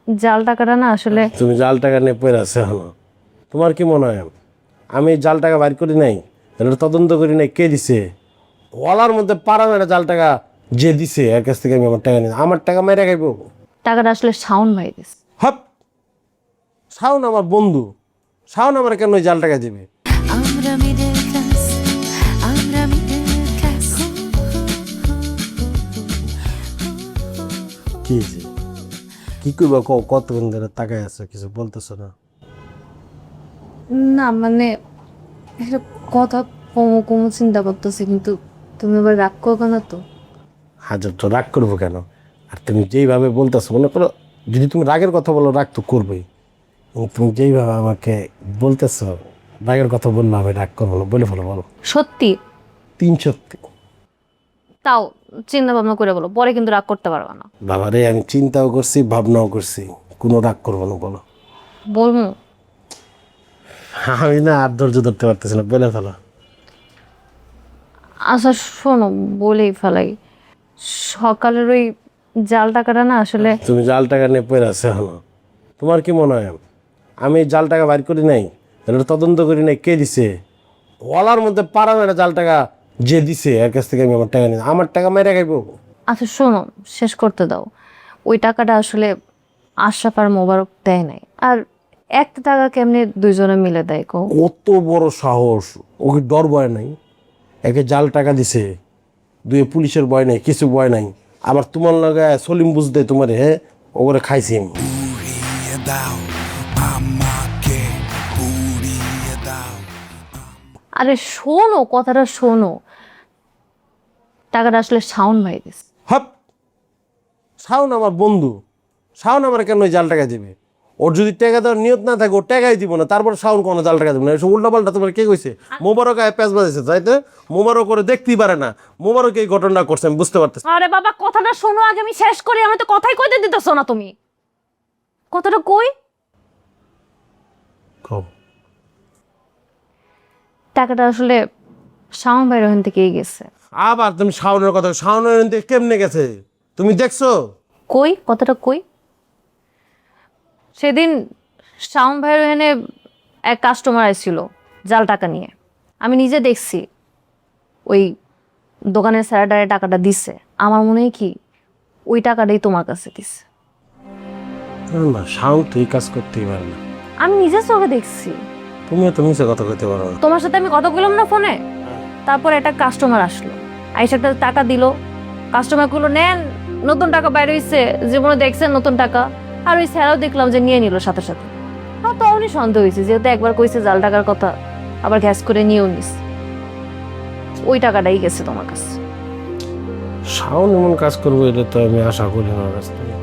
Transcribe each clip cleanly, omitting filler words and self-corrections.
জাল টাকাটা না আসলে তুমি জাল টাকা নিয়ে পড়ে আছে হলো। তোমার কি মনে হয় আমি জাল টাকা বাইর করি নাই, এটা তদন্ত করি নাই কে দিছে? ওলার মধ্যে পাড়া মেরে জাল টাকা যে দিছে এর কাছ থেকে আমি আমার টাকা নিই, আমার টাকা মেরে খাইবো? টাকাটা আসলে শাওন ভাই দিছে। হপ, শাওন আমার বন্ধু, শাওন আমার কেন ওই জাল টাকা দিবে? আমরা মিডল ক্লাস, আমরা মিডল ক্লাস। কি হয়েছে? কি করবো কও, কতক্ষণ ধরে তাকায় আছো কিছু বলতেছো না? না মানে একটা কথা কমো কমো চিন্তা করতেছি, কিন্তু তুমি আবার রাগ করবে না তো? হাজার তো রাগ করবো কেন? আর তুমি যেইভাবে বলতেছো মনে করো যদি তুমি রাগের কথা বলো রাগ তো করবোই, কিন্তু তুমি যেইভাবে আমাকে বলতেছো রাগের কথা বললে আমি রাগ করবো না, বলে ফেলো, বলো। সত্যি? 3 সত্যি। তাও চিন্তা ভাবনা করে বলো, পরে কিন্তু রাগ করতে পারবে না। বাবারে আমি চিন্তাও করছি ভাবনাও করছি, কোনো রাগ করবো না, বলো। বলবো? আমি না আর ধৈর্য ধরতে পারতেছি না, বলে ফেলো। আচ্ছা শোনো, বলেই ফেলাই। সকালের ওই জাল টাকাটা না আসলে তুমি জাল টাকা নিয়ে পড়ে আছে হলো। তোমার কি মনে হয় আমি জাল টাকা বাইর করি নাই, এটা তদন্ত করি নাই কে দিছে? ওলার মধ্যে পাড়া মেরে জাল টাকা যে দিছে এর কাছ থেকে আমি আমার টাকা নিই, আমার টাকা মেরে খাইবো? আচ্ছা শোনো, শেষ করতে দাও। ওই টাকাটা আসলে আশরাফ আর মোবারক দেয় নাই, আর একটা টাকা কেমনে দুইজনে মিলে দেয় কো? কত বড় সাহস, ওকে ডর ভয় নাই? একে জাল টাকা দিছে, দুয়ে পুলিশের ভয় নাই, কিছু ভয় নাই, আবার তোমার লগে সলিম বুঝতে তোমার ওরে খাইছি আমি। আরে শোনো, কথাটা শোনো। টাকাটা আসলে শাওন ভাই দিছে। হপ, শাওন আমার বন্ধু, শাওন আমার কেন ওই জাল টাকা দিবে? ওর যদি টাকা দেওয়ার নিয়ত না থাকে ও টাকাই দিব না, তারপর শাওন কোনো জাল টাকা দেবে না, এসব উল্টা পাল্টা তোমার কে কইছে? মোবারক আয় প্যাঁচ বাজাইছে তাই তো? মোবারক করে দেখতেই পারে না, মোবারক এই ঘটনাটা করছে আমি বুঝতে পারতেছি। আরে বাবা, কথাটা শোনো আগে, আমি শেষ করি। আমি তো কথাই কইতে দিতেছো না তুমি। কথাটা কই? কও। টাকাটা আসলে শাওন ভাইয়ের ওখান থেকেই গেছে। আবার তুমি শাওনের কথা, শাওনের থেকে কেমনে গেছে তুমি দেখছো? কই কথাটা কই? সেদিন শাওন ভাইয়ের ওখানে এক কাস্টমার আসছিল জাল টাকা নিয়ে। আমি নিজে দেখছি ওই দোকানের স্যারেটারে টাকাটা দিছে। আমার মনে হয় কি ওই টাকাটাই তোমার কাছে দিছে। না, শাওন তো এই কাজ করতেই পারে না। আমি নিজের চোখে দেখছি। তুমিও তো মিছে কথা কইতে পারো না। তোমার সাথে আমি কথা বললাম না ফোনে, তারপর একটা কাস্টমার আসলো, আইসা একটা টাকা দিল। কাস্টমার গুলো নেন, নতুন টাকা বাইরে হইছে, জীবনে দেখছেন নতুন টাকা। আর ওই স্যারও দেখলাম যে নিয়ে নিল সাথে সাথে। তখনই সন্দেহ হয়েছে, যেহেতু একবার কইছে জাল টাকার কথা, আবার গ্যাস করে নিয়েও নিস। ওই টাকাটাই গেছে তোমার কাছে। শাওন এমন কাজ করবো এটা তো আমি আশা করি না কাছ থেকে।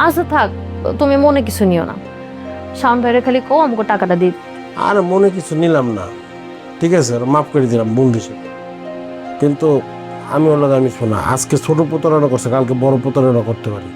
আচ্ছা থাক, তুমি মনে কিছু নিও না। শাওন ভাইরে খালি কও আমাকে টাকাটা দিই। আর মনে কিছু নিলাম না, ঠিক আছে, আর মাফ করে দিলাম বন্ধু হিসেবে। কিন্তু আমি ওর লাগে আমি শোনা, আজকে ছোট প্রতারণা করছে, কালকে বড় প্রতারণা করতে পারি।